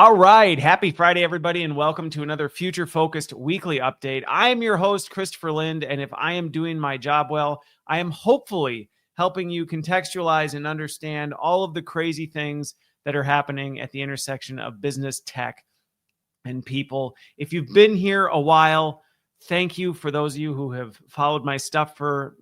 All right. Happy Friday, everybody, and welcome to another future-focused weekly update. I am your host, Christopher Lind, and if I am doing my job well, I am hopefully helping you contextualize and understand all of the crazy things that are happening at the intersection of business, tech, and people. If you've been here a while, thank you for those of you who have followed my stuff for,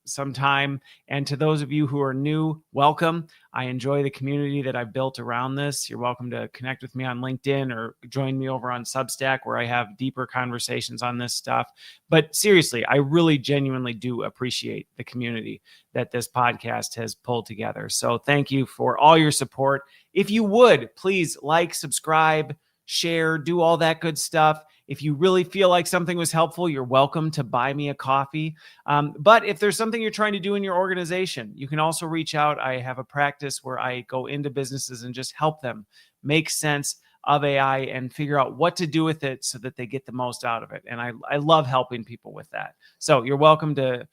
some time. And to those of you who are new, welcome. I enjoy the community that I've built around this. You're welcome to connect with me on LinkedIn or join me over on Substack, where I have deeper conversations on this stuff. But seriously, I really genuinely do appreciate the community that this podcast has pulled together. So thank you for all your support. If you would, please like, subscribe, share, do all that good stuff. If you really feel like something was helpful, you're welcome to buy me a coffee. But if there's something you're trying to do in your organization, you can also reach out. I have a practice where I go into businesses and just help them make sense of AI and figure out what to do with it so that they get the most out of it. And I love helping people with that. So you're welcome to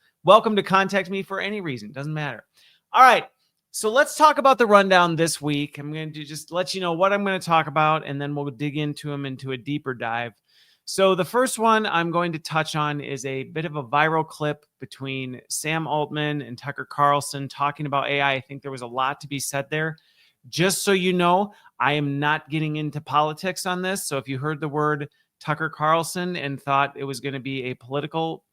contact me for any reason. Doesn't matter. All right. So let's talk about the rundown this week. I'm going to just let you know what I'm going to talk about, and then we'll dig into them into a deeper dive. So the first one I'm going to touch on is a bit of a viral clip between Sam Altman and Tucker Carlson talking about AI. I think there was a lot to be said there. Just so you know, I am not getting into politics on this. So if you heard the word Tucker Carlson and thought it was going to be a political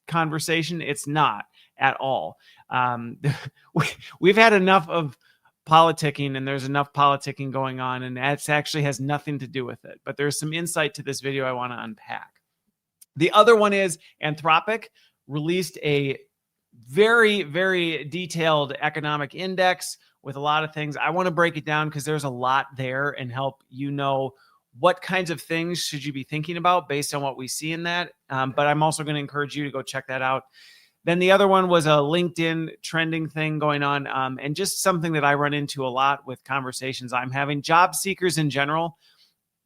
conversation, it's not at all. We've had enough of politicking, and there's enough politicking going on, and that actually has nothing to do with it. But there's some insight to this video I want to unpack. The other one is Anthropic released a very, very detailed economic index with a lot of things. I want to break it down because there's a lot there and help you know what kinds of things should you be thinking about based on what we see in that. But I'm also going to encourage you to go check that out. Then the other one was a LinkedIn trending thing going on, and just something that I run into a lot with conversations I'm having. Job seekers in general,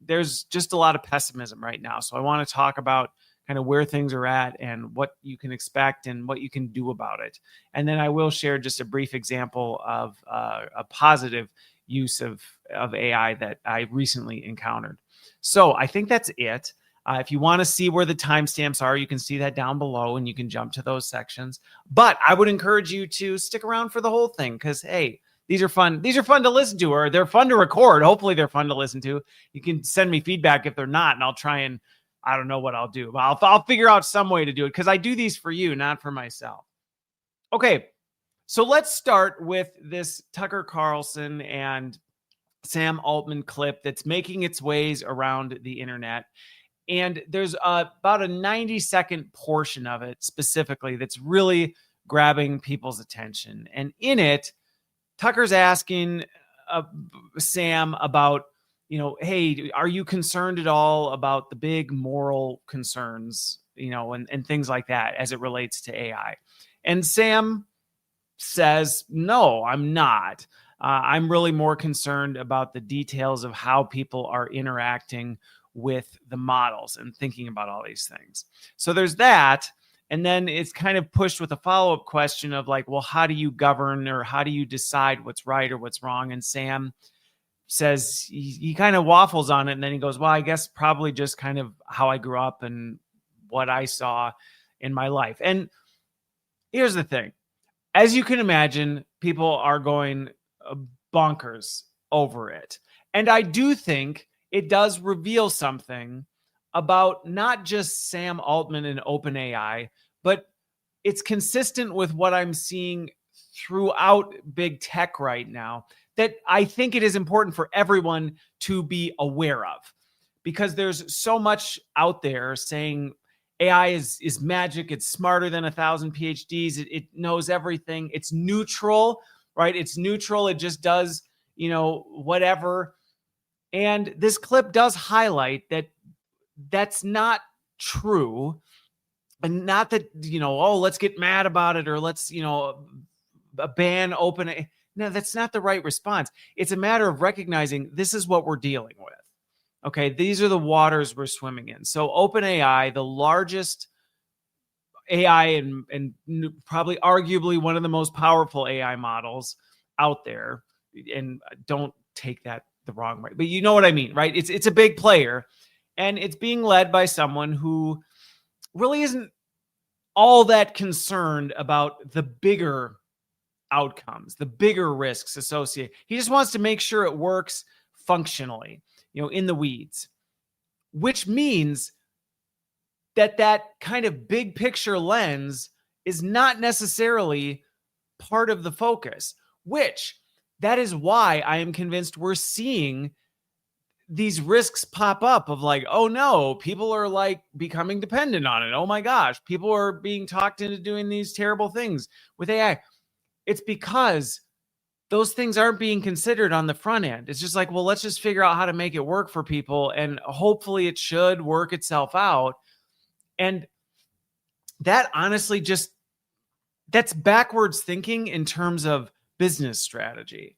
there's just a lot of pessimism right now. So I want to talk about kind of where things are at and what you can expect and what you can do about it. And then I will share just a brief example of a positive use of AI that I recently encountered. So I think that's it. If you want to see where the timestamps are, you can see that down below and you can jump to those sections. But I would encourage you to stick around for the whole thing because, hey, these are fun. These are fun to listen to, or they're fun to record. Hopefully they're fun to listen to. You can send me feedback if they're not, and I'll try and, I don't know what I'll do. But I'll figure out some way to do it because I do these for you, not for myself. Okay, so let's start with this Tucker Carlson and Sam Altman clip that's making its ways around the internet. And there's about a 90-second portion of it specifically that's really grabbing people's attention. And in it, Tucker's asking Sam about, hey, are you concerned at all about the big moral concerns, and things like that as it relates to AI? And Sam says, no, I'm not. I'm really more concerned about the details of how people are interacting with the models and thinking about all these things. So there's that. And then it's kind of pushed with a follow-up question of like, well, how do you govern or how do you decide what's right or what's wrong? And Sam says he kind of waffles on it. And then he goes, well, I guess probably just kind of how I grew up and what I saw in my life. And here's the thing. As you can imagine, people are going bonkers over it. And I do think it does reveal something about not just Sam Altman and OpenAI, but it's consistent with what I'm seeing throughout big tech right now that I think it is important for everyone to be aware of, because there's so much out there saying AI is magic. It's smarter than 1,000 PhDs. It knows everything. It's neutral, right? It's neutral. It just does, whatever. And this clip does highlight that that's not true. And not that, let's get mad about it or let's, ban open. No, that's not the right response. It's a matter of recognizing this is what we're dealing with. Okay, these are the waters we're swimming in. So OpenAI, the largest AI and probably arguably one of the most powerful AI models out there, and don't take that the wrong way, but you know what I mean, right? It's a big player, and it's being led by someone who really isn't all that concerned about the bigger outcomes, the bigger risks associated. He just wants to make sure it works functionally, in the weeds, which means that kind of big picture lens is not necessarily part of the focus, which that is why I am convinced we're seeing these risks pop up of like, oh no, people are like becoming dependent on it. Oh my gosh, people are being talked into doing these terrible things with AI. It's because those things aren't being considered on the front end. It's just like, well, let's just figure out how to make it work for people, and hopefully it should work itself out. And that honestly that's backwards thinking in terms of business strategy.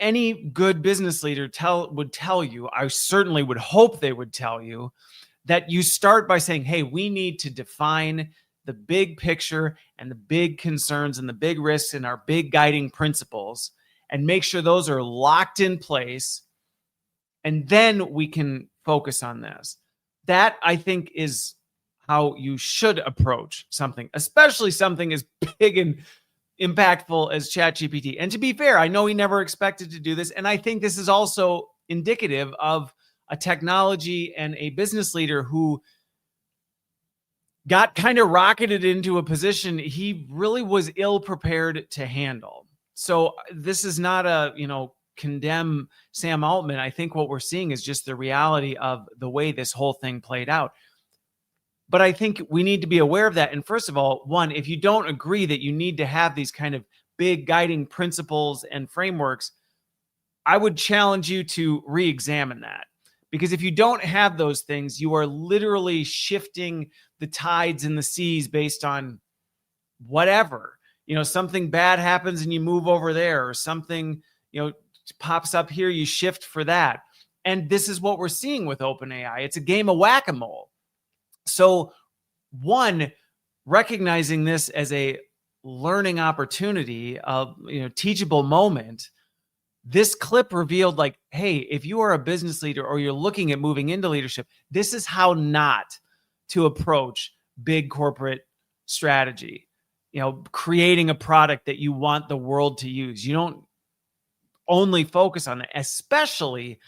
Any good business leader would tell you, I certainly would hope they would tell you, that you start by saying, hey, we need to define the big picture and the big concerns and the big risks and our big guiding principles, and make sure those are locked in place. And then we can focus on this. That, I think, is how you should approach something, especially something as big and impactful as ChatGPT. And to be fair, I know he never expected to do this. And I think this is also indicative of a technology and a business leader who got kind of rocketed into a position he really was ill prepared to handle. So this is not a, condemn Sam Altman. I think what we're seeing is just the reality of the way this whole thing played out. But I think we need to be aware of that. And first of all, one, if you don't agree that you need to have these kind of big guiding principles and frameworks, I would challenge you to re-examine that. Because if you don't have those things, you are literally shifting the tides in the seas based on whatever. Something bad happens and you move over there, or something, pops up here, you shift for that. And this is what we're seeing with OpenAI. It's a game of whack-a-mole. So, one, recognizing this as a learning opportunity, of teachable moment, this clip revealed like, hey, if you are a business leader or you're looking at moving into leadership, this is how not to approach big corporate strategy. Creating a product that you want the world to use. You don't only focus on it, especially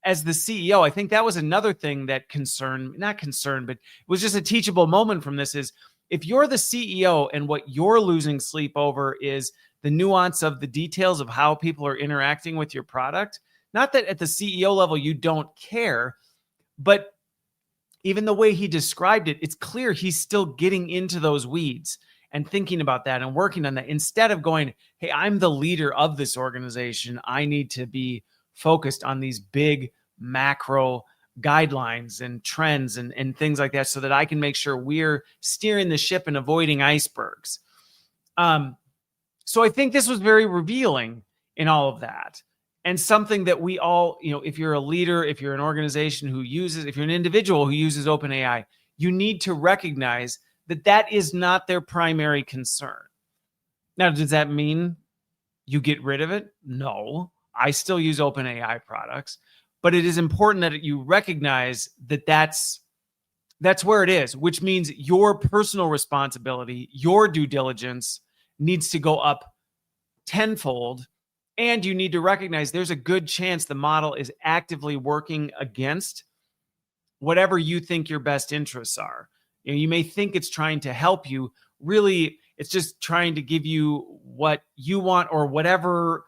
as the CEO. I think that was another thing that but it was just a teachable moment from this, is if you're the CEO and what you're losing sleep over is the nuance of the details of how people are interacting with your product, not that at the CEO level you don't care, but even the way he described it, it's clear he's still getting into those weeds and thinking about that and working on that, instead of going, hey, I'm the leader of this organization, I need to be focused on these big macro guidelines and trends and things like that, so that I can make sure we're steering the ship and avoiding icebergs. So I think this was very revealing in all of that, and something that we all, if you're a leader, if you're an organization if you're an individual who uses OpenAI, you need to recognize that is not their primary concern. Now, does that mean you get rid of it? No, I still use OpenAI products, but it is important that you recognize that's where it is, which means your personal responsibility, your due diligence needs to go up tenfold. And you need to recognize there's a good chance the model is actively working against whatever you think your best interests are. You may think it's trying to help you. Really, it's just trying to give you what you want, or whatever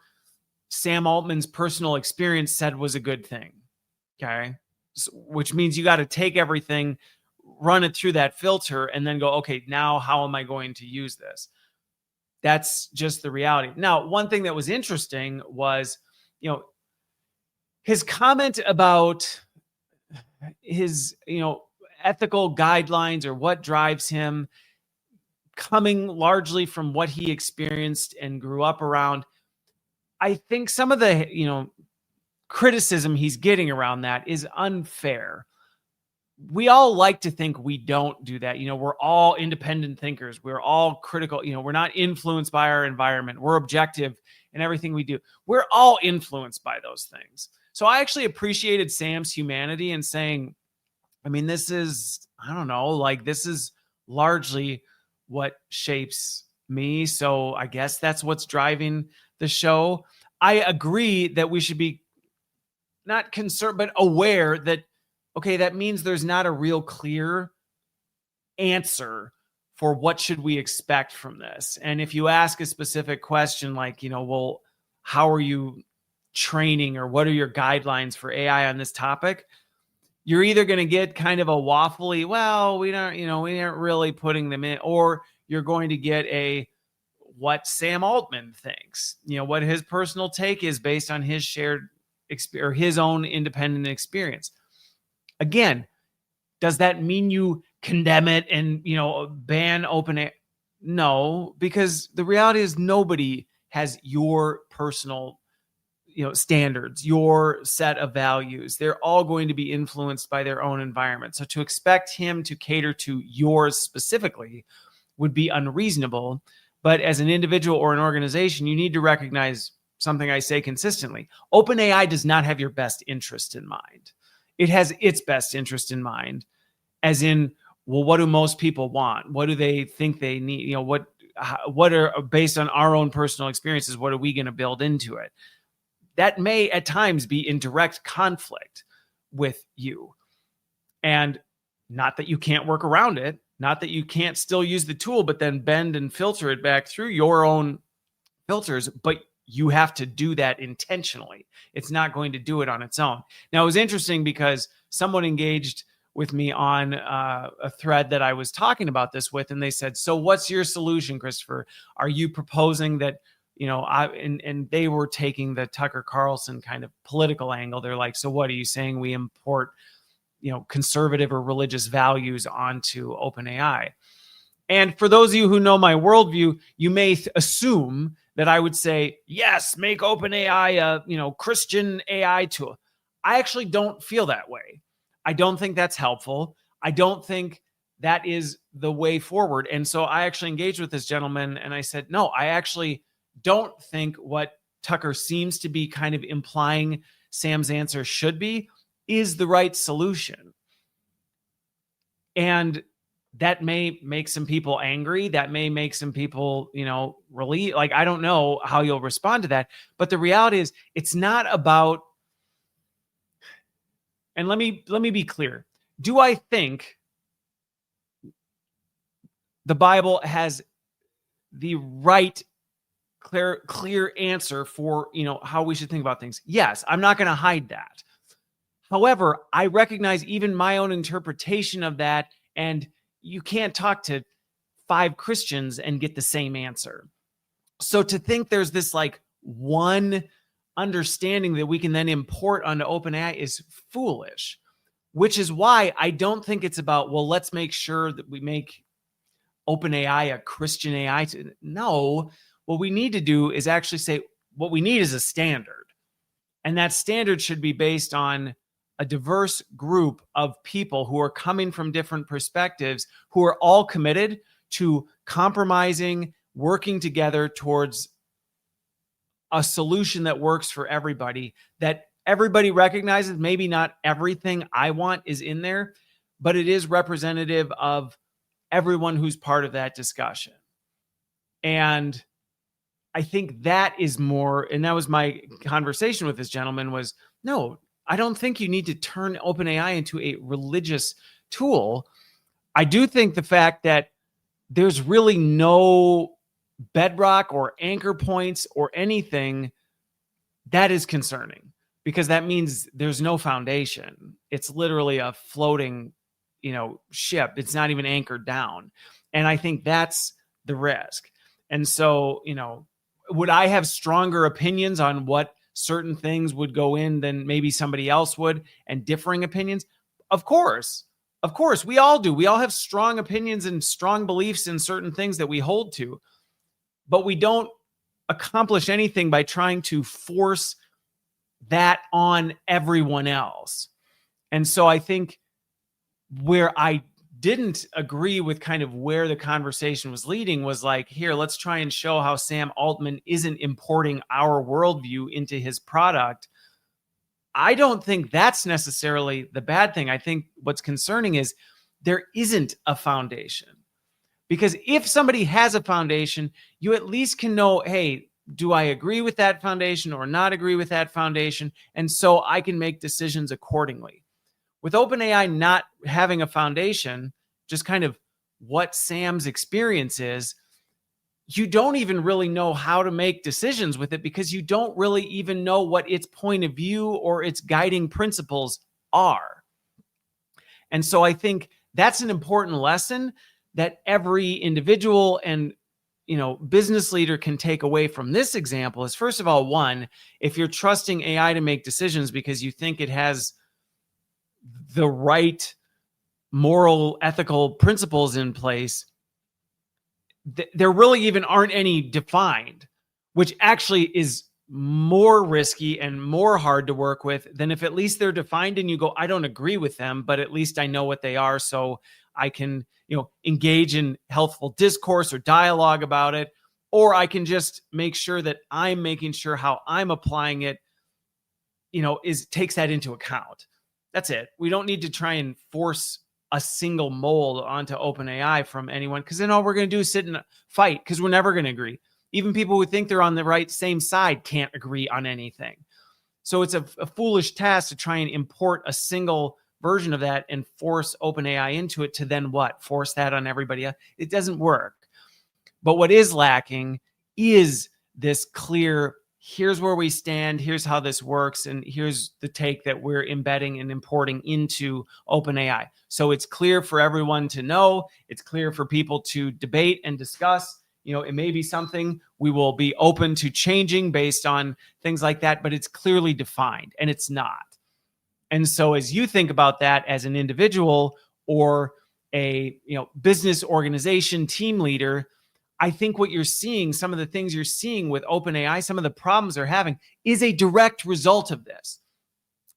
Sam Altman's personal experience said was a good thing. Okay. So, which means you got to take everything, run it through that filter, and then go, okay, now how am I going to use this? That's just the reality. Now, one thing that was interesting was, his comment about his, ethical guidelines, or what drives him, coming largely from what he experienced and grew up around. I think some of the, criticism he's getting around that is unfair. we all like to think we don't do that. We're all independent thinkers. We're all critical. We're not influenced by our environment. We're objective in everything we do. We're all influenced by those things. So I actually appreciated Sam's humanity and saying, this is, I don't know, like this is largely what shapes me. So I guess that's what's driving the show. I agree that we should be not concerned, but aware that, okay, that means there's not a real clear answer for what should we expect from this. And if you ask a specific question like, well, how are you training or what are your guidelines for AI on this topic? You're either going to get kind of a waffly, well, we aren't really putting them in, or you're going to get what Sam Altman thinks, what his personal take is based on his shared experience or his own independent experience. Again, does that mean you condemn it and, ban OpenAI? No, because the reality is nobody has your personal standards, your set of values. They're all going to be influenced by their own environment. So to expect him to cater to yours specifically would be unreasonable. But as an individual or an organization, you need to recognize something I say consistently. OpenAI does not have your best interest in mind. It has its best interest in mind, as in, well, what do most people want? What do they think they need? What are, based on our own personal experiences, what are we going to build into it? That may at times be in direct conflict with you. And not that you can't work around it, not that you can't still use the tool, but then bend and filter it back through your own filters, but you have to do that intentionally. It's not going to do it on its own. Now, it was interesting because someone engaged with me on a thread that I was talking about this with, and they said, so what's your solution, Christopher? Are you proposing that, and they were taking the Tucker Carlson kind of political angle. They're like, so what are you saying? We import, conservative or religious values onto OpenAI. And for those of you who know my worldview, you may assume that I would say, yes, make OpenAI a, Christian AI tool. I actually don't feel that way. I don't think that's helpful. I don't think that is the way forward. And so I actually engaged with this gentleman and I said, no, I actually don't think what Tucker seems to be kind of implying Sam's answer should be is the right solution. And that may make some people angry. That may make some people, relieved. Like, I don't know how you'll respond to that. But the reality is it's not about, and let me be clear. Do I think the Bible has the right clear answer for, how we should think about things? Yes, I'm not going to hide that. However, I recognize even my own interpretation of that, and you can't talk to 5 Christians and get the same answer. So to think there's this like one understanding that we can then import onto OpenAI is foolish, which is why I don't think it's about, well, let's make sure that we make OpenAI a Christian AI. No, what we need to do is actually say what we need is a standard. And that standard should be based on a diverse group of people who are coming from different perspectives, who are all committed to compromising, working together towards a solution that works for everybody, that everybody recognizes. Maybe not everything I want is in there, but it is representative of everyone who's part of that discussion. And I think that is more, and that was my conversation with this gentleman was, no, I don't think you need to turn OpenAI into a religious tool. I do think the fact that there's really no bedrock or anchor points or anything, that is concerning, because that means there's no foundation. It's literally a floating, ship. It's not even anchored down. And I think that's the risk. And so, would I have stronger opinions on what certain things would go in than maybe somebody else would, and differing opinions? Of course, we all do. We all have strong opinions and strong beliefs in certain things that we hold to, but we don't accomplish anything by trying to force that on everyone else. And so I think Where I didn't agree with kind of where the conversation was leading was like, here, let's try and show how Sam Altman isn't importing our worldview into his product. I don't think that's necessarily the bad thing. I think what's concerning is there isn't a foundation. Because if somebody has a foundation, you at least can know, hey, do I agree with that foundation or not agree with that foundation? And so I can make decisions accordingly. With OpenAI not having a foundation, just kind of what Sam's experience is, you don't even really know how to make decisions with it because you don't really even know what its point of view or its guiding principles are. And so I think that's an important lesson that every individual and business leader can take away from this example is, first of all, one, if you're trusting AI to make decisions because you think it has the right moral, ethical principles in place, there really even aren't any defined, which actually is more risky and more hard to work with than if at least they're defined and you go, I don't agree with them, but at least I know what they are, so I can engage in healthful discourse or dialogue about it, or I can just make sure that I'm making sure how I'm applying it takes that into account. That's it. We don't need to try and force a single mold onto OpenAI from anyone, because then all we're going to do is sit and fight, because we're never going to agree. Even people who think they're on the same side can't agree on anything. So it's a foolish task to try and import a single version of that and force OpenAI into it to then what? Force that on everybody else? It doesn't work. But what is lacking is this clear, here's where we stand, here's how this works, and here's the take that we're embedding and importing into OpenAI. So it's clear for everyone to know, it's clear for people to debate and discuss. It may be something we will be open to changing based on things like that, but it's clearly defined, and it's not. And so as you think about that as an individual or a business organization team leader, I think what you're seeing, some of the things you're seeing with OpenAI, some of the problems they're having, is a direct result of this.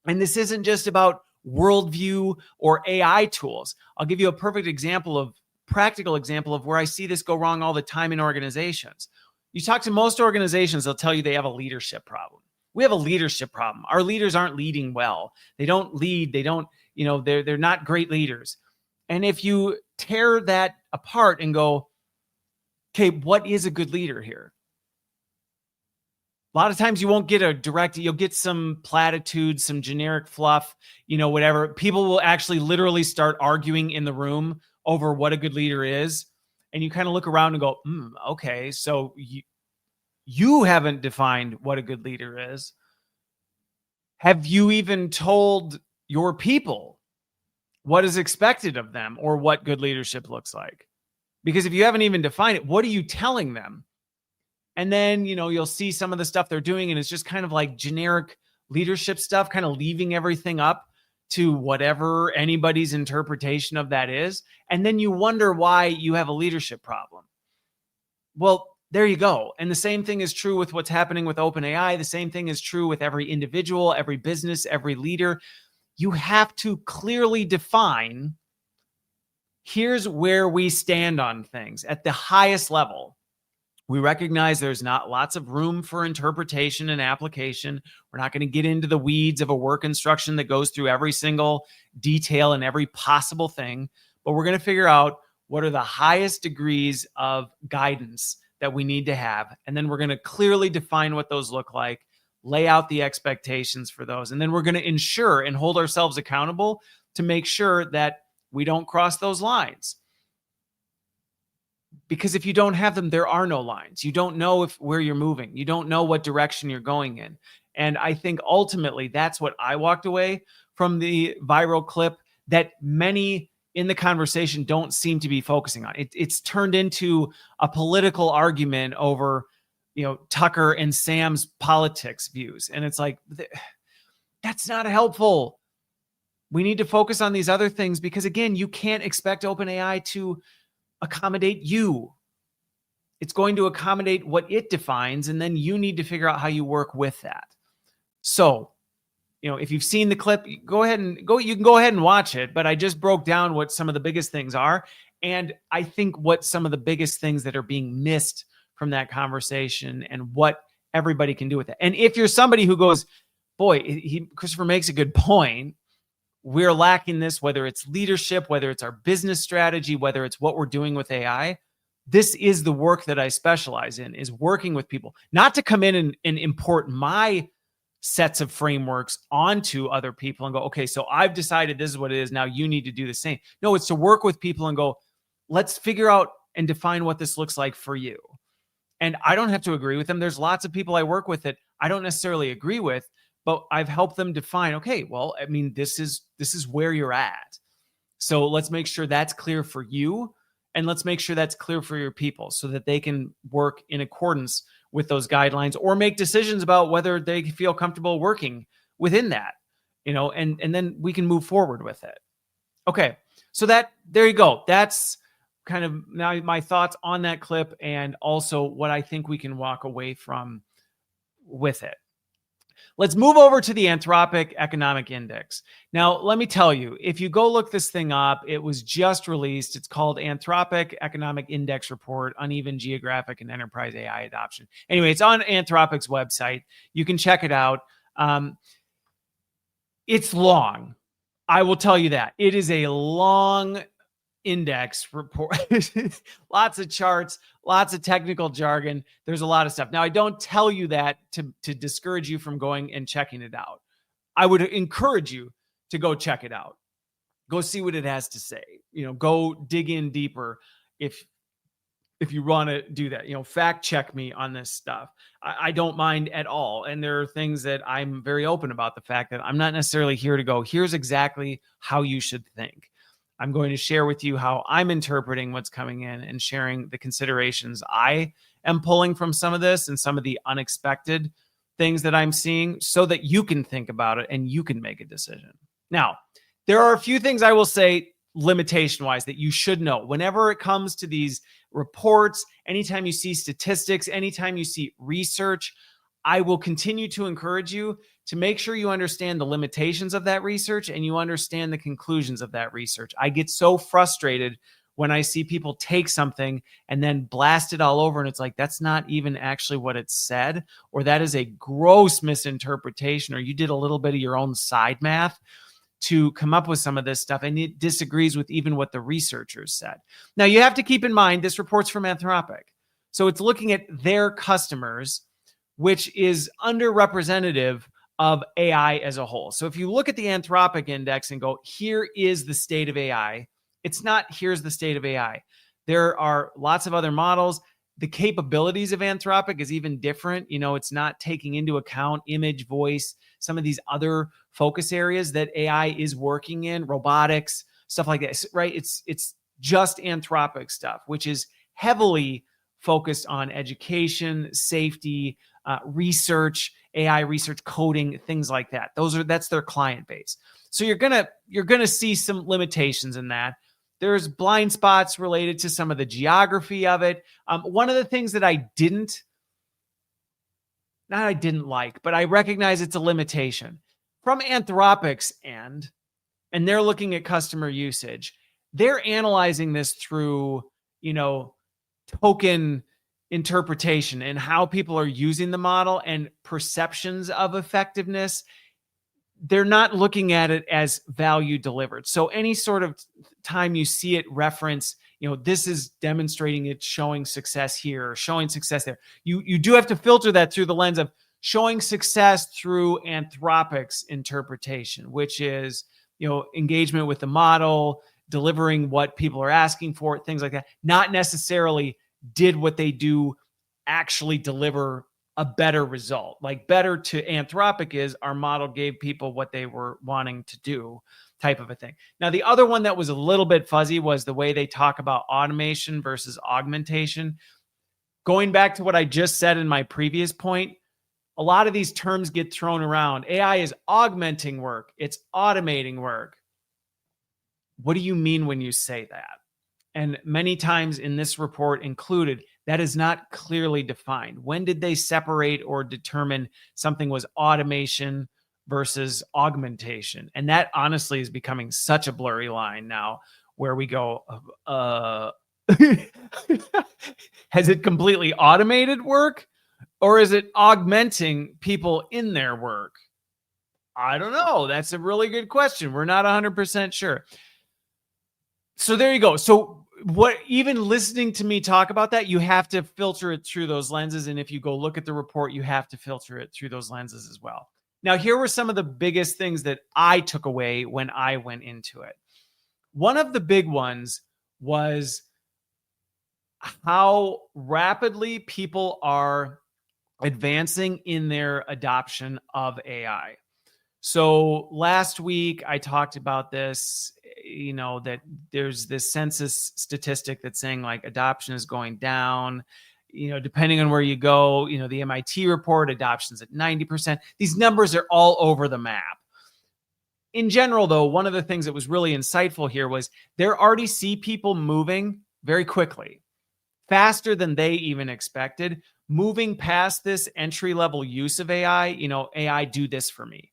And this isn't just about worldview or AI tools. I'll give you a practical example of where I see this go wrong all the time in organizations. You talk to most organizations, they'll tell you they have a leadership problem. We have a leadership problem. Our leaders aren't leading well. They don't lead. They don't, they're not great leaders. And if you tear that apart and go, okay, what is a good leader here? A lot of times you won't get you'll get some platitudes, some generic fluff, whatever. People will actually literally start arguing in the room over what a good leader is. And you kind of look around and go, okay, so you haven't defined what a good leader is. Have you even told your people what is expected of them or what good leadership looks like? Because if you haven't even defined it, what are you telling them? And then, you'll see some of the stuff they're doing, and it's just kind of like generic leadership stuff, kind of leaving everything up to whatever anybody's interpretation of that is. And then you wonder why you have a leadership problem. Well, there you go. And the same thing is true with what's happening with OpenAI. The same thing is true with every individual, every business, every leader. You have to clearly define, here's where we stand on things at the highest level. We recognize there's not lots of room for interpretation and application. We're not going to get into the weeds of a work instruction that goes through every single detail and every possible thing, but we're going to figure out what are the highest degrees of guidance that we need to have. And then we're going to clearly define what those look like, lay out the expectations for those. And then we're going to ensure and hold ourselves accountable to make sure that we don't cross those lines. Because if you don't have them, there are no lines. You don't know where you're moving. You don't know what direction you're going in. And I think ultimately that's what I walked away from the viral clip that many in the conversation don't seem to be focusing on. It's turned into a political argument over, Tucker and Sam's politics views. And it's like, that's not helpful. We need to focus on these other things because, again, you can't expect OpenAI to accommodate you. It's going to accommodate what it defines, and then you need to figure out how you work with that. So if you've seen the clip, you can go ahead and watch it. But I just broke down what some of the biggest things are. And I think what some of the biggest things that are being missed from that conversation and what everybody can do with it. And if you're somebody who goes, boy, Christopher makes a good point. We're lacking this, whether it's leadership, whether it's our business strategy, whether it's what we're doing with AI. This is the work that I specialize in, is working with people, not to come in and import my sets of frameworks onto other people and go, okay, so I've decided this is what it is. Now you need to do the same. No, it's to work with people and go, let's figure out and define what this looks like for you. And I don't have to agree with them. There's lots of people I work with that I don't necessarily agree with, but I've helped them define, okay, well, I mean, this is where you're at. So let's make sure that's clear for you. And let's make sure that's clear for your people so that they can work in accordance with those guidelines or make decisions about whether they feel comfortable working within that, and then we can move forward with it. Okay. So there you go. That's kind of now my thoughts on that clip and also what I think we can walk away from with it. Let's move over to the Anthropic Economic Index. Now, let me tell you, if you go look this thing up, it was just released. It's called Anthropic Economic Index Report, Uneven Geographic and Enterprise AI Adoption. Anyway, it's on Anthropic's website. You can check it out. It's long. I will tell you that. It is a long index report. Lots of charts, lots of technical jargon. There's a lot of stuff. Now, I don't tell you that to discourage you from going and checking it out. I would encourage you to go check it out. Go see what it has to say. Go dig in deeper if you want to do that. Fact check me on this stuff. I don't mind at all. And there are things that I'm very open about, the fact that I'm not necessarily here to go, here's exactly how you should think. I'm going to share with you how I'm interpreting what's coming in and sharing the considerations I am pulling from some of this and some of the unexpected things that I'm seeing so that you can think about it and you can make a decision. Now, there are a few things I will say limitation-wise that you should know. Whenever it comes to these reports, anytime you see statistics, anytime you see research, I will continue to encourage you to make sure you understand the limitations of that research and you understand the conclusions of that research. I get so frustrated when I see people take something and then blast it all over and it's like, that's not even actually what it said, or that is a gross misinterpretation, or you did a little bit of your own side math to come up with some of this stuff and it disagrees with even what the researchers said. Now, you have to keep in mind, this report's from Anthropic. So it's looking at their customers, which is underrepresentative of AI as a whole. So if you look at the Anthropic index and go, here is the state of AI, it's not here's the state of AI. There are lots of other models. The capabilities of Anthropic is even different. It's not taking into account image, voice, some of these other focus areas that AI is working in, robotics, stuff like that, right? It's just Anthropic stuff, which is heavily focused on education, safety, research, AI research, coding, things like that. That's their client base. So you're gonna see some limitations in that. There's blind spots related to some of the geography of it. One of the things that I didn't like, but I recognize it's a limitation from Anthropic's end, and they're looking at customer usage. They're analyzing this through, token interpretation and how people are using the model and perceptions of effectiveness. They're not looking at it as value delivered. So any sort of time you see it reference, this is demonstrating it, showing success here, or showing success there. You do have to filter that through the lens of showing success through Anthropic's interpretation, which is, engagement with the model, delivering what people are asking for, things like that. Not necessarily did what they do actually deliver a better result. Like, better to Anthropic is our model gave people what they were wanting to do, type of a thing. Now, the other one that was a little bit fuzzy was the way they talk about automation versus augmentation. Going back to what I just said in my previous point, a lot of these terms get thrown around. AI is augmenting work. It's automating work. What do you mean when you say that? And many times in this report included, that is not clearly defined. When did they separate or determine something was automation versus augmentation. And that honestly is becoming such a blurry line now where we go, has it completely automated work or is it augmenting people in their work? I don't know. That's a really good question. We're not 100% sure. So there you go. So what, even listening to me talk about that, you have to filter it through those lenses. And if you go look at the report, you have to filter it through those lenses as well. Now, here were some of the biggest things that I took away when I went into it. One of the big ones was how rapidly people are advancing in their adoption of AI. So last week I talked about this, that there's this census statistic that's saying like adoption is going down, depending on where you go, the MIT report, adoption's at 90%. These numbers are all over the map. In general, though, one of the things that was really insightful here was they already see people moving very quickly, faster than they even expected, moving past this entry-level use of AI, AI do this for me,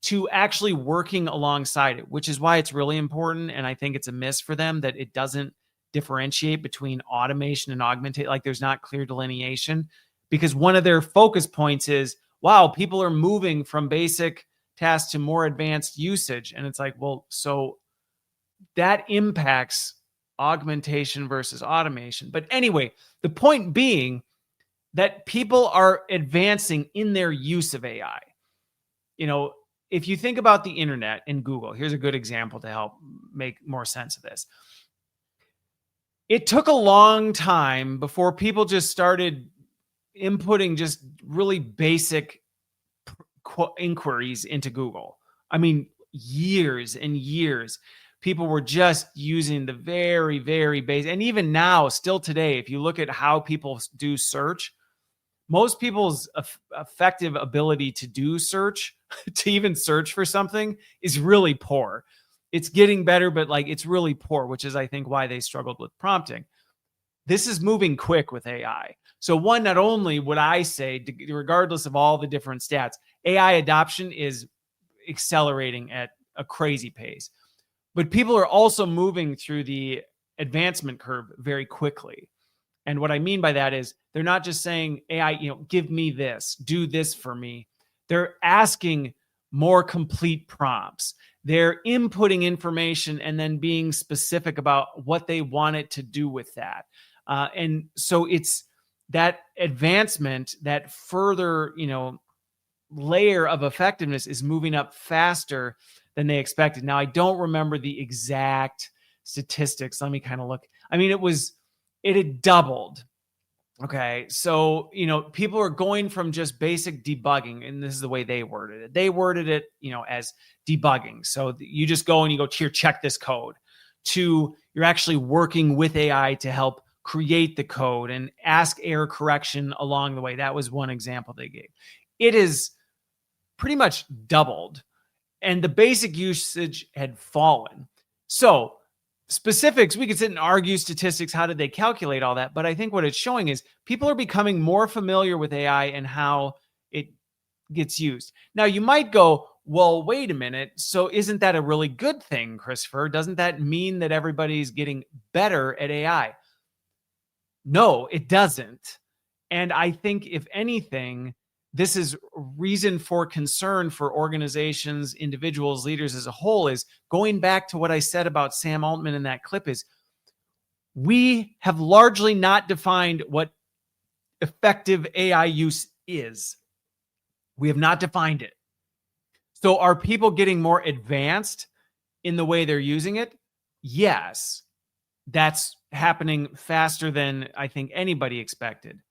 to actually working alongside it, which is why it's really important. And I think it's a miss for them that it doesn't differentiate between automation and augmentation. Like there's not clear delineation, because one of their focus points is, wow, people are moving from basic tasks to more advanced usage. And it's like, well, so that impacts augmentation versus automation. But anyway, the point being that people are advancing in their use of AI. If you think about the internet and Google, here's a good example to help make more sense of this. It took a long time before people just started inputting just really basic inquiries into Google. I mean, years and years, people were just using the very, very basic. And even now, still today, if you look at how people do search, most people's effective ability to do search, to even search for something, is really poor. It's getting better, but it's really poor, which is, I think, why they struggled with prompting. This is moving quick with AI. So one, not only would I say, regardless of all the different stats, AI adoption is accelerating at a crazy pace, but people are also moving through the advancement curve very quickly. And what I mean by that is they're not just saying, AI, give me this, do this for me. They're asking more complete prompts. They're inputting information and then being specific about what they want it to do with that. And so it's that advancement, that further, layer of effectiveness is moving up faster than they expected. Now, I don't remember the exact statistics. Let me kind of look. I mean, it had doubled. Okay. So, people are going from just basic debugging, and this is the way they worded it. They worded it, as debugging. So you just go and you go, here, check this code, to you're actually working with AI to help create the code and ask error correction along the way. That was one example they gave. It is pretty much doubled, and the basic usage had fallen. So specifics, we could sit and argue statistics. How did they calculate all that? But I think what it's showing is people are becoming more familiar with AI and how it gets used. Now, you might go, well, wait a minute. So isn't that a really good thing, Christopher? Doesn't that mean that everybody's getting better at AI? No, it doesn't. And I think, if anything, this is reason for concern for organizations, individuals, leaders as a whole. Is going back to what I said about Sam Altman in that clip, is we have largely not defined what effective AI use is. We have not defined it. So are people getting more advanced in the way they're using it? Yes, that's happening faster than I think anybody expected.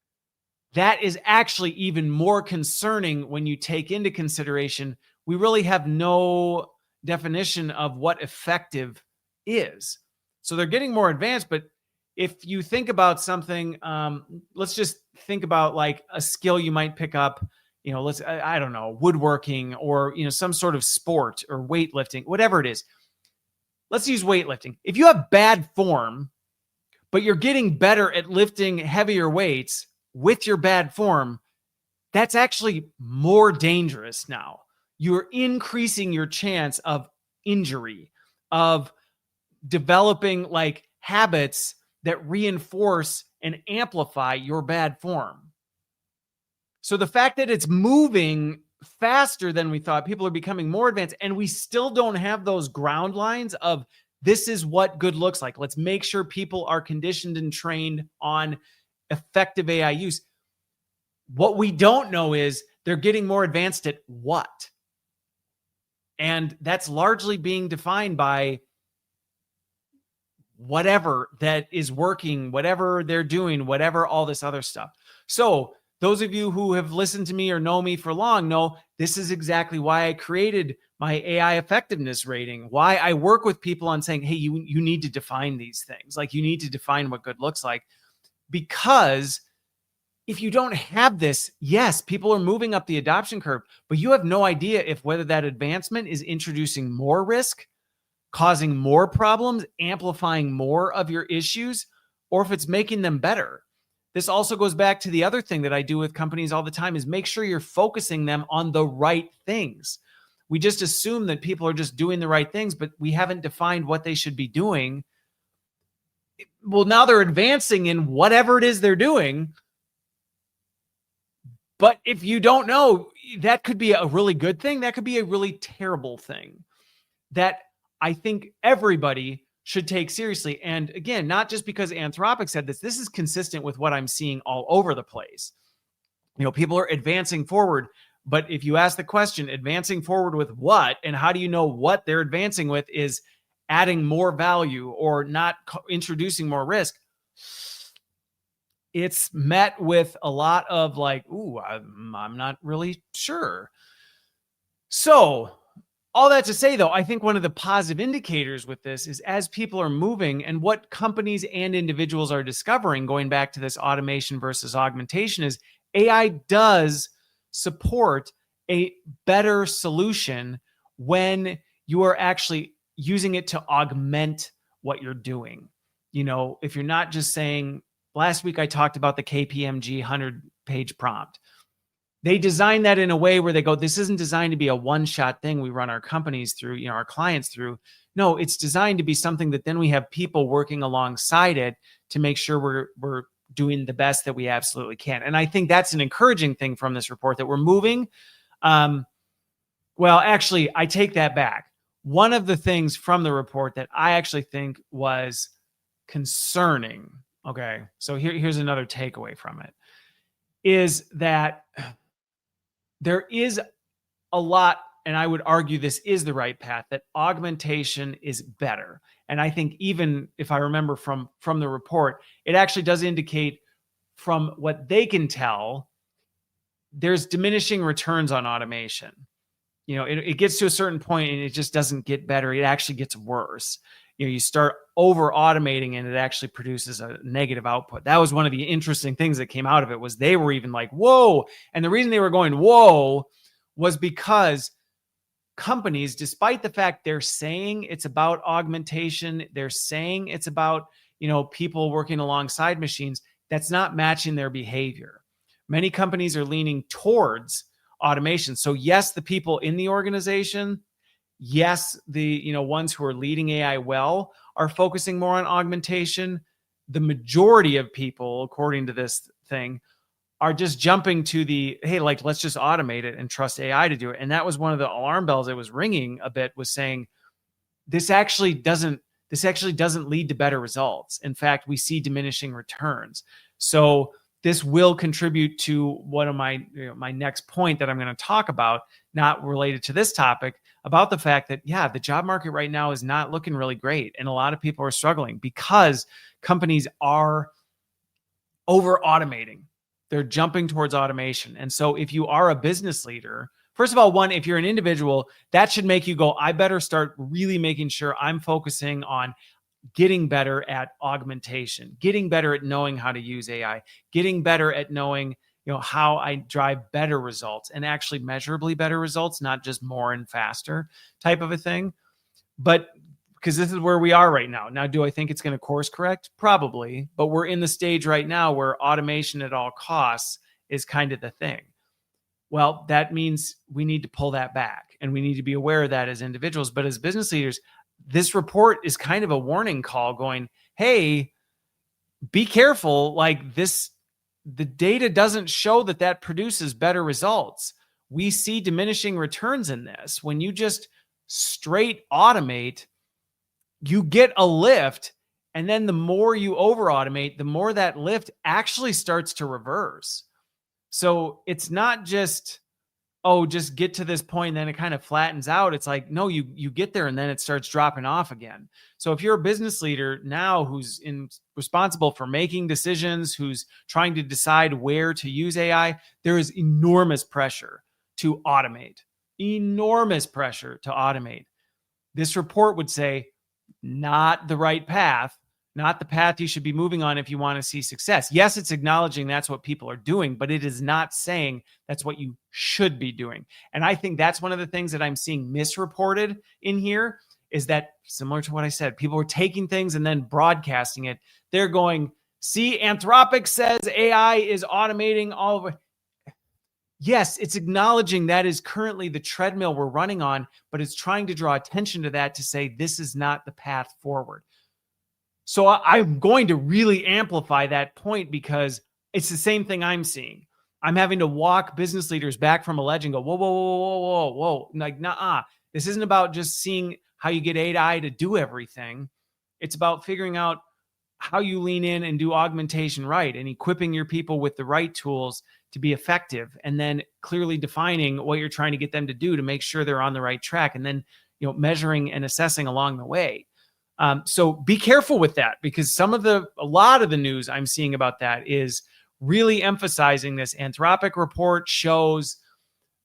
That is actually even more concerning when you take into consideration we really have no definition of what effective is. So they're getting more advanced, but if you think about something, let's just think about like a skill you might pick up, I don't know, woodworking, or, some sort of sport or weightlifting, whatever it is. Let's use weightlifting. If you have bad form, but you're getting better at lifting heavier weights with your bad form, that's actually more dangerous now. you're increasing your chance of injury, of developing like habits that reinforce and amplify your bad form. So the fact that it's moving faster than we thought, people are becoming more advanced, and we still don't have those ground lines of this is what good looks like. Let's make sure people are conditioned and trained on effective AI use. What we don't know is they're getting more advanced at what? And that's largely being defined by whatever that is working, whatever they're doing, whatever all this other stuff. So those of you who have listened to me or know me for long know this is exactly why I created my AI effectiveness rating, why I work with people on saying, hey, you need to define these things. Like you need to define what good looks like. Because if you don't have this, yes, people are moving up the adoption curve, but you have no idea if whether that advancement is introducing more risk, causing more problems, amplifying more of your issues, or if it's making them better. This also goes back to the other thing that I do with companies all the time is make sure you're focusing them on the right things. We just assume that people are just doing the right things, but we haven't defined what they should be doing. Well, now they're advancing in whatever it is they're doing. But if you don't know, that could be a really good thing. That could be a really terrible thing that I think everybody should take seriously. And again, not just because Anthropic said this, this is consistent with what I'm seeing all over the place. You know, people are advancing forward, but if you ask the question, advancing forward with what, and how do you know what they're advancing with is adding more value or not introducing more risk? It's met with a lot of like, ooh, I'm not really sure. So all that to say, though, I think one of the positive indicators with this is as people are moving and what companies and individuals are discovering, going back to this automation versus augmentation, is AI does support a better solution when you are actually using it to augment what you're doing. You know, if you're not just saying, last week I talked about the KPMG 100-page prompt. They design that in a way where they go, this isn't designed to be a one-shot thing we run our companies through, you know, our clients through. No, it's designed to be something that then we have people working alongside it to make sure we're doing the best that we absolutely can. And I think that's an encouraging thing from this report, that we're moving. Well, actually, I take that back. One of the things from the report that I actually think was concerning, okay, so here's another takeaway from it, is that there is a lot, and I would argue this is the right path, that augmentation is better. And I think even if I remember from the report, it actually does indicate from what they can tell, there's diminishing returns on automation. You know, it gets to a certain point and it just doesn't get better. It actually gets worse. You know, you start over automating and it actually produces a negative output. That was one of the interesting things that came out of it, was they were even like, whoa. And the reason they were going, whoa, was because companies, despite the fact they're saying it's about augmentation, they're saying it's about, you know, people working alongside machines, that's not matching their behavior. Many companies are leaning towards automation. So yes, the people in the organization, yes, the ones who are leading AI well are focusing more on augmentation. The majority of people, according to this thing, are just jumping to the, hey, like, let's just automate it and trust AI to do it. And that was one of the alarm bells that was ringing a bit, was saying this actually doesn't lead to better results. In fact, we see diminishing returns. So this will contribute to one of my next point that I'm going to talk about, not related to this topic, about the fact that, yeah, the job market right now is not looking really great. And a lot of people are struggling because companies are over automating. They're jumping towards automation. And so if you are a business leader, first of all, one, if you're an individual, that should make you go, I better start really making sure I'm focusing on getting better at augmentation, getting better at knowing how to use AI, getting better at knowing, how I drive better results, and actually measurably better results, not just more and faster type of a thing. But because this is where we are right now. Now, do I think it's going to course correct? Probably, but we're in the stage right now where automation at all costs is kind of the thing. Well, that means we need to pull that back, and we need to be aware of that as individuals. But as business leaders, this report is kind of a warning call going, hey, be careful. Like this, the data doesn't show that produces better results. We see diminishing returns in this. When you just straight automate, you get a lift. And then the more you over automate, the more that lift actually starts to reverse. So it's not just, oh, just get to this point and then it kind of flattens out. It's like, no, you get there and then it starts dropping off again. So if you're a business leader now who's responsible for making decisions, who's trying to decide where to use AI, there is enormous pressure to automate. Enormous pressure to automate. This report would say, not the right path, not the path you should be moving on if you want to see success. Yes, it's acknowledging that's what people are doing, but it is not saying that's what you should be doing. And I think that's one of the things that I'm seeing misreported in here is that, similar to what I said, people are taking things and then broadcasting it. They're going, see, Anthropic says AI is automating all of it. Yes, it's acknowledging that is currently the treadmill we're running on, but it's trying to draw attention to that to say this is not the path forward. So I'm going to really amplify that point because it's the same thing I'm seeing. I'm having to walk business leaders back from a ledge and go, whoa, whoa, whoa, whoa, whoa, whoa. Like, nah, this isn't about just seeing how you get AI to do everything. It's about figuring out how you lean in and do augmentation right and equipping your people with the right tools to be effective, and then clearly defining what you're trying to get them to do to make sure they're on the right track, and then measuring and assessing along the way. So be careful with that, because a lot of the news I'm seeing about that is really emphasizing this. Anthropic report shows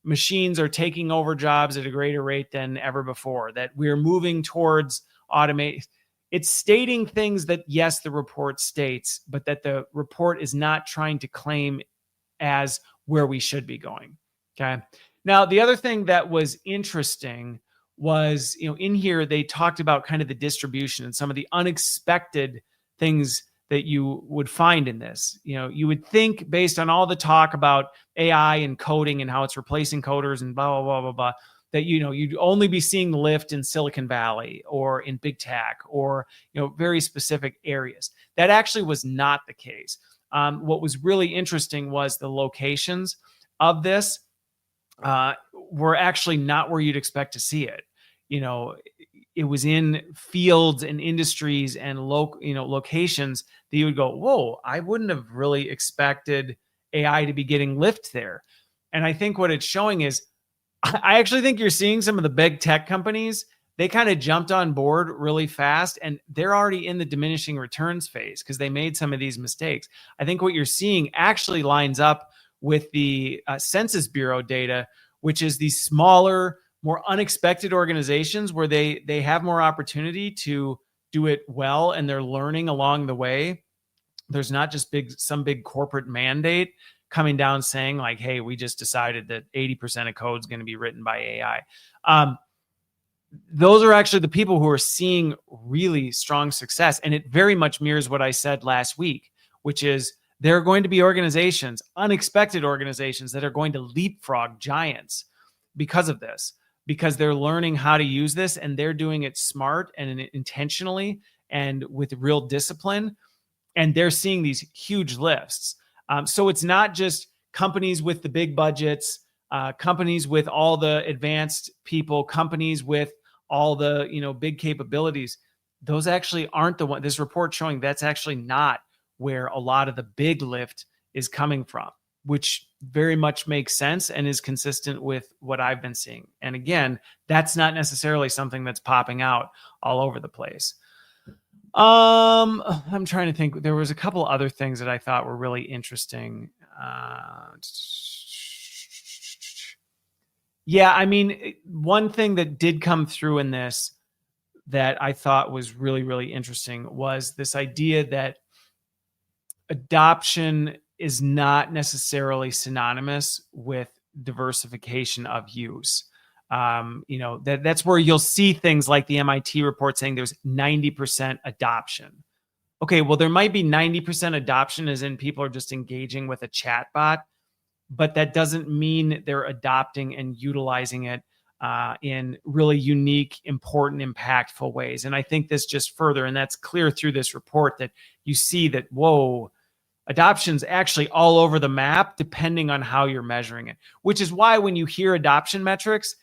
machines are taking over jobs at a greater rate than ever before, that we're moving towards automate. It's stating things that, yes, the report states, but that the report is not trying to claim as where we should be going. Okay. Now, the other thing that was interesting was, in here, they talked about kind of the distribution and some of the unexpected things that you would find in this. You would think, based on all the talk about AI and coding and how it's replacing coders and blah, blah, blah, blah, blah, that, you'd only be seeing the lift in Silicon Valley or in big tech or, very specific areas. That actually was not the case. What was really interesting was the locations of this were actually not where you'd expect to see it. It was in fields and industries and locations that you would go, whoa, I wouldn't have really expected AI to be getting lift there. And I think what it's showing is, I actually think you're seeing some of the big tech companies, they kind of jumped on board really fast, and they're already in the diminishing returns phase because they made some of these mistakes. I think what you're seeing actually lines up with the Census Bureau data, which is these smaller, more unexpected organizations where they have more opportunity to do it well, and they're learning along the way. There's not just some big corporate mandate coming down saying like, hey, we just decided that 80% of code is going to be written by AI. Those are actually the people who are seeing really strong success. And it very much mirrors what I said last week, which is there are going to be organizations, unexpected organizations, that are going to leapfrog giants because of this, because they're learning how to use this, and they're doing it smart and intentionally and with real discipline. And they're seeing these huge lifts. So it's not just companies with the big budgets, companies with all the advanced people, companies with all the big capabilities. Those actually aren't the one. This report showing that's actually not where a lot of the big lift is coming from, which very much makes sense and is consistent with what I've been seeing. And again, that's not necessarily something that's popping out all over the place. I'm trying to think. There was a couple other things that I thought were really interesting. Yeah, I mean, one thing that did come through in this that I thought was really, really interesting was this idea that adoption is not necessarily synonymous with diversification of use. That's where you'll see things like the MIT report saying there's 90% adoption. Okay, well, there might be 90% adoption as in people are just engaging with a chat bot. but that doesn't mean they're adopting and utilizing it in really unique, important, impactful ways. And I think this just further, and that's clear through this report, that you see that, whoa, adoption's actually all over the map depending on how you're measuring it, which is why when you hear adoption metrics,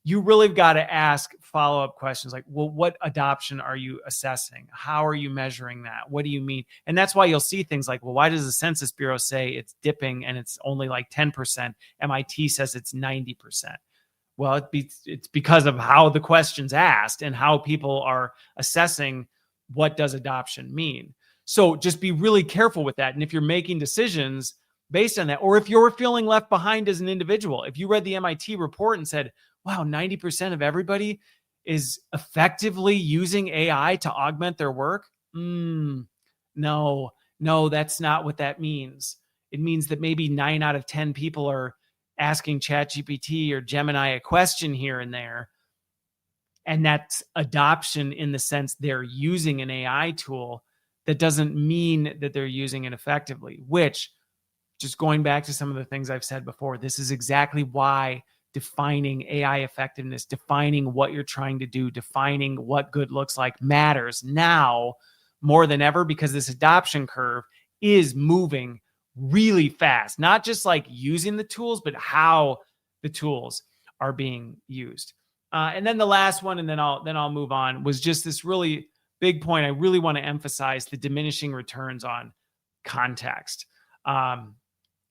you really got to ask follow-up questions like, well, what adoption are you assessing? How are you measuring that? What do you mean? And that's why you'll see things like, well, why does the Census Bureau say it's dipping and it's only like 10%? MIT says it's 90%. Well, it's because of how the question's asked and how people are assessing what does adoption mean. So just be really careful with that. And if you're making decisions based on that, or if you're feeling left behind as an individual, if you read the MIT report and said, wow, 90% of everybody is effectively using AI to augment their work. No, that's not what that means. It means that maybe 9 out of 10 people are asking ChatGPT or Gemini a question here and there. And that's adoption in the sense they're using an AI tool. That doesn't mean that they're using it effectively, which, just going back to some of the things I've said before, this is exactly why defining AI effectiveness, defining what you're trying to do, defining what good looks like matters now more than ever, because this adoption curve is moving really fast, not just like using the tools, but how the tools are being used. And then the last one, and then I'll move on, was just this really big point I really want to emphasize: the diminishing returns on context.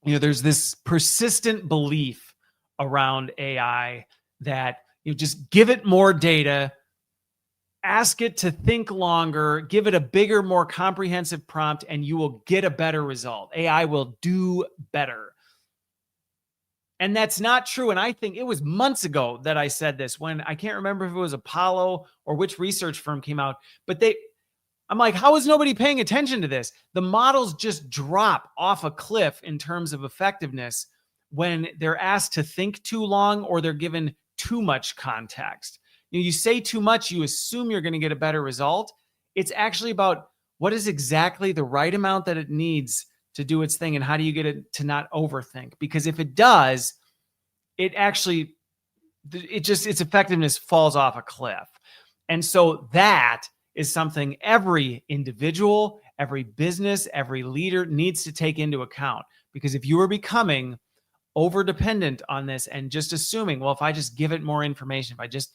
There's this persistent belief around AI that you just give it more data, ask it to think longer, give it a bigger, more comprehensive prompt, and you will get a better result. AI will do better. And that's not true. And I think it was months ago that I said this, when I can't remember if it was Apollo or which research firm came out, but I'm like, how is nobody paying attention to this? The models just drop off a cliff in terms of effectiveness when they're asked to think too long or they're given too much context. You say too much, you assume you're going to get a better result. It's actually about what is exactly the right amount that it needs to do its thing, and how do you get it to not overthink? Because if it does, its effectiveness falls off a cliff. And so that is something every individual, every business, every leader needs to take into account. Because if you are becoming over dependent on this and just assuming, well, if I just give it more information, if I just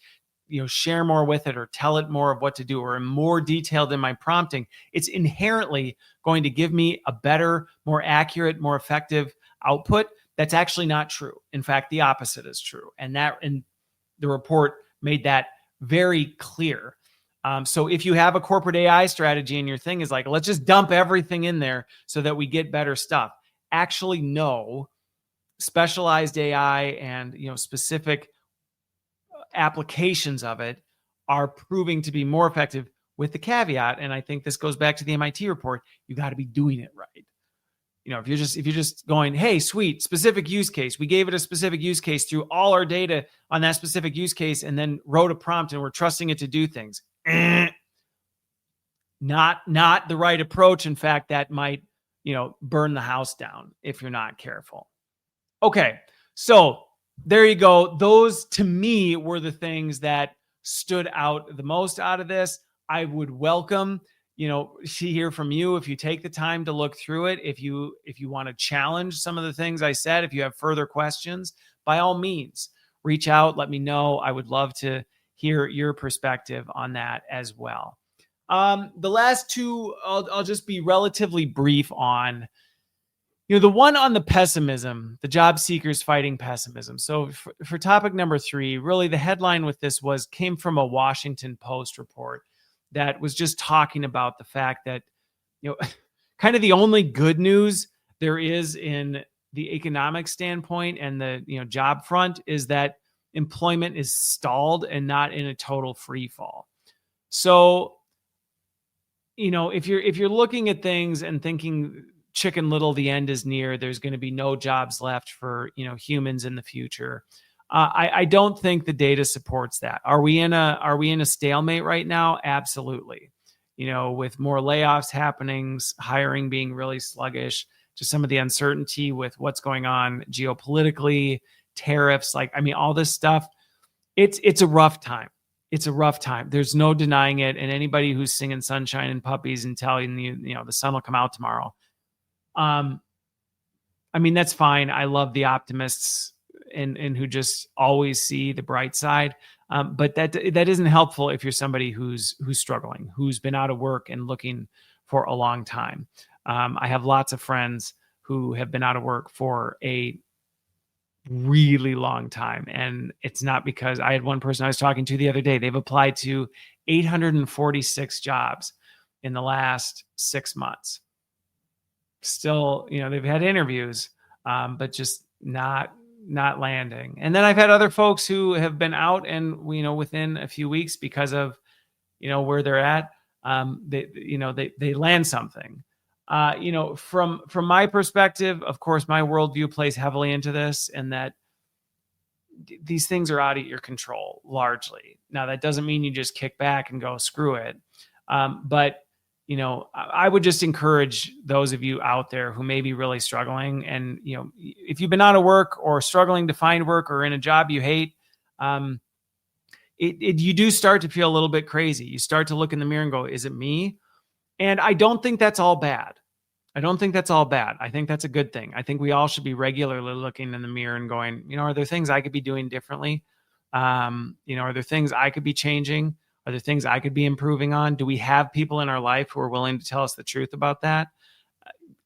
share more with it or tell it more of what to do, or am more detailed in my prompting, it's inherently going to give me a better, more accurate, more effective output. That's actually not true. In fact, the opposite is true. And the report made that very clear. So if you have a corporate AI strategy and your thing is like, let's just dump everything in there so that we get better stuff, actually no. Specialized AI and specific applications of it are proving to be more effective, with the caveat, and I think this goes back to the MIT report, you got to be doing it right. If you're just going, hey, sweet, specific use case, we gave it a specific use case, through all our data on that specific use case, and then wrote a prompt and we're trusting it to do things. Not the right approach. In fact, that might, burn the house down if you're not careful. Okay, so there you go. Those, to me, were the things that stood out the most out of this. I would welcome, hear from you if you take the time to look through it. If you want to challenge some of the things I said, if you have further questions, by all means, reach out. Let me know. I would love to hear your perspective on that as well. The last two, I'll just be relatively brief on. The one on the pessimism, the job seekers fighting pessimism. So for topic number 3, really the headline with this came from a Washington Post report that was just talking about the fact that, kind of the only good news there is in the economic standpoint and the, job front is that employment is stalled and not in a total free fall. So, if you're looking at things and thinking, Chicken Little, the end is near, there's going to be no jobs left for humans in the future, I don't think the data supports that. Are we in a stalemate right now? Absolutely. With more layoffs happening, hiring being really sluggish, just some of the uncertainty with what's going on geopolitically, tariffs, all this stuff. It's a rough time. It's a rough time. There's no denying it. And anybody who's singing sunshine and puppies and telling you, the sun will come out tomorrow. That's fine. I love the optimists and who just always see the bright side. But that isn't helpful if you're somebody who's struggling, who's been out of work and looking for a long time. I have lots of friends who have been out of work for a really long time. And it's not because I had one person I was talking to the other day. They've applied to 846 jobs in the last 6 months. Still, they've had interviews, but just not landing. And then I've had other folks who have been out and, within a few weeks because of, where they're at, they land something. From my perspective, of course, my worldview plays heavily into this, and that these things are out of your control largely. Now, that doesn't mean you just kick back and go, screw it. But I would just encourage those of you out there who may be really struggling. And, if you've been out of work or struggling to find work or in a job you hate, you do start to feel a little bit crazy. You start to look in the mirror and go, is it me? And I don't think that's all bad. I think that's a good thing. I think we all should be regularly looking in the mirror and going, are there things I could be doing differently? Are there things I could be changing? Are there things I could be improving on? Do we have people in our life who are willing to tell us the truth about that?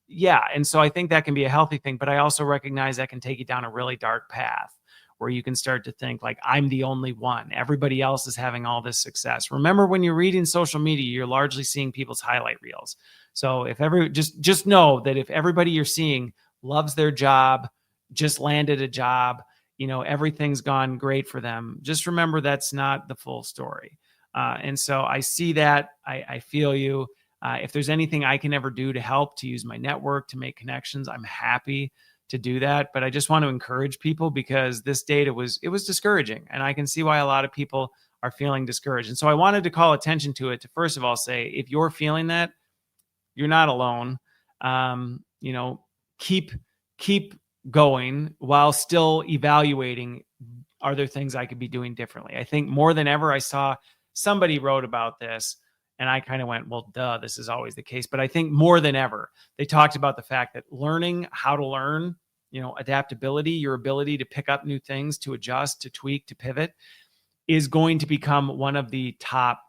Yeah. And so I think that can be a healthy thing, but I also recognize that can take you down a really dark path where you can start to think like, I'm the only one. Everybody else is having all this success. Remember, when you're reading social media, you're largely seeing people's highlight reels. So just know that if everybody you're seeing loves their job, just landed a job, everything's gone great for them, just remember that's not the full story. And so I see that. I feel you. If there's anything I can ever do to help, to use my network, to make connections, I'm happy to do that. But I just want to encourage people, because this data was discouraging, and I can see why a lot of people are feeling discouraged. And so I wanted to call attention to it, to first of all say, if you're feeling that, you're not alone. Keep going while still evaluating, are there things I could be doing differently? I think more than ever, I saw somebody wrote about this and I kind of went, well, duh, this is always the case. But I think more than ever, they talked about the fact that learning how to learn, adaptability, your ability to pick up new things, to adjust, to tweak, to pivot, is going to become one of the top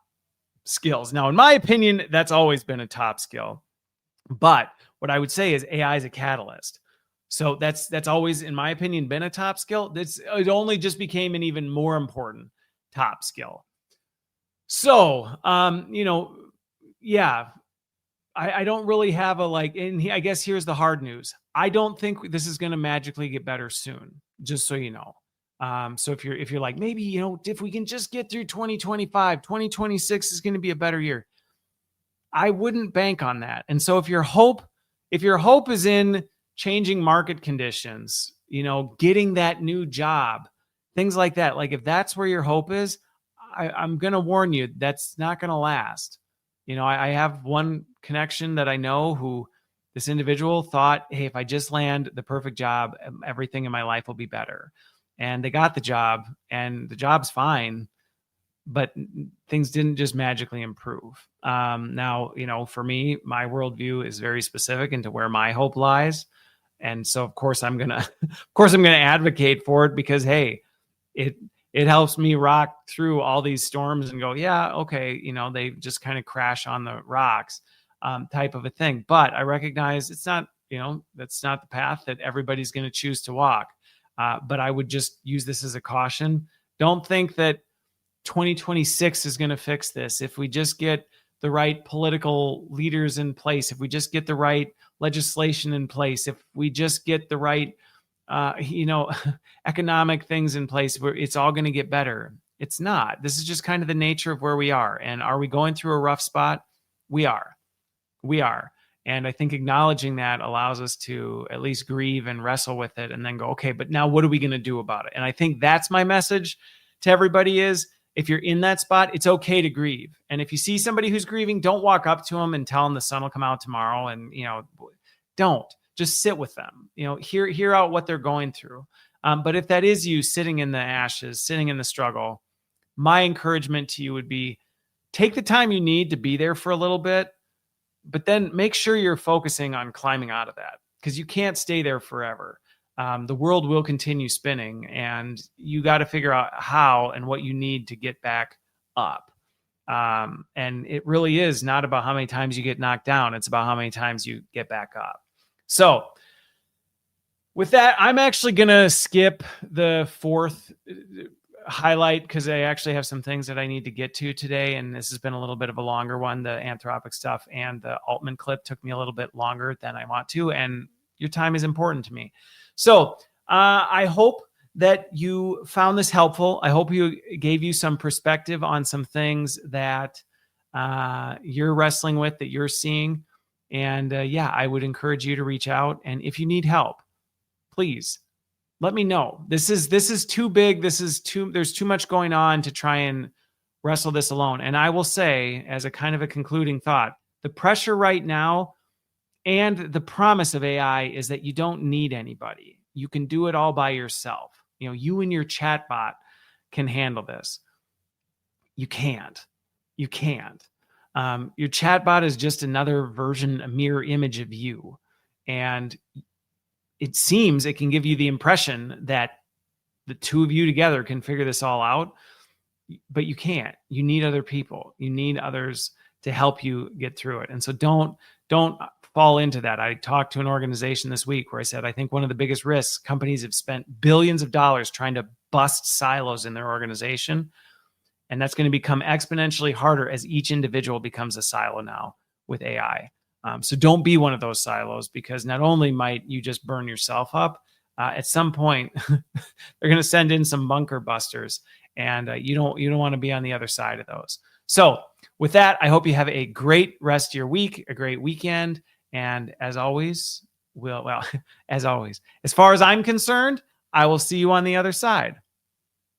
skills. Now, in my opinion, that's always been a top skill. But what I would say is AI is a catalyst. So that's always, in my opinion, been a top skill. It only just became an even more important top skill. So, yeah, I don't really have and I guess here's the hard news. I don't think this is going to magically get better soon, just so you know. So if you're like, maybe, if we can just get through 2025, 2026 is going to be a better year. I wouldn't bank on that. And so if your hope is in changing market conditions, getting that new job, things like that, like if that's where your hope is, I'm going to warn you, that's not going to last. I have one connection that I know who, this individual thought, hey, if I just land the perfect job, everything in my life will be better. And they got the job, and the job's fine, but things didn't just magically improve. Now, for me, my worldview is very specific into where my hope lies. And so of course I'm going to advocate for it, because, hey, it helps me rock through all these storms and go, yeah, okay. They just kind of crash on the rocks, type of a thing. But I recognize it's not, that's not the path that everybody's going to choose to walk. But I would just use this as a caution. Don't think that 2026 is going to fix this. If we just get the right political leaders in place, if we just get the right legislation in place, if we just get the right, economic things in place, where it's all going to get better. It's not. This is just kind of the nature of where we are. And are we going through a rough spot? We are. And I think acknowledging that allows us to at least grieve and wrestle with it, and then go, okay, but now what are we going to do about it? And I think that's my message to everybody is, if you're in that spot, it's okay to grieve. And if you see somebody who's grieving, don't walk up to them and tell them the sun will come out tomorrow. And, don't. just sit with them, hear out what they're going through. But if that is you sitting in the ashes, sitting in the struggle, my encouragement to you would be take the time you need to be there for a little bit, but then make sure you're focusing on climbing out of that, because you can't stay there forever. The world will continue spinning, and you got to figure out how and what you need to get back up. And it really is not about how many times you get knocked down. It's about how many times you get back up. So with that, I'm actually going to skip the fourth highlight because I actually have some things that I need to get to today. And this has been a little bit of a longer one. The Anthropic stuff and the Altman clip took me a little bit longer than I want to. And your time is important to me. So I hope that you found this helpful. I hope you gave you some perspective on some things that you're wrestling with, that you're seeing. And I would encourage you to reach out. And if you need help, please let me know. This is too big. There's too much going on to try and wrestle this alone. And I will say, as a kind of a concluding thought, the pressure right now and the promise of AI is that you don't need anybody. You can do it all by yourself. You and your chatbot can handle this. You can't. Your chatbot is just another version, a mirror image of you. And it seems it can give you the impression that the two of you together can figure this all out, but you can't. You need other people. You need others to help you get through it. And so don't fall into that. I talked to an organization this week where I said, I think one of the biggest risks, companies have spent billions of dollars trying to bust silos in their organization. And that's going to become exponentially harder as each individual becomes a silo now with AI. So don't be one of those silos, because not only might you just burn yourself up, at some point they're going to send in some bunker busters, and you don't want to be on the other side of those. So with that, I hope you have a great rest of your week, a great weekend. And as always, as far as I'm concerned, I will see you on the other side.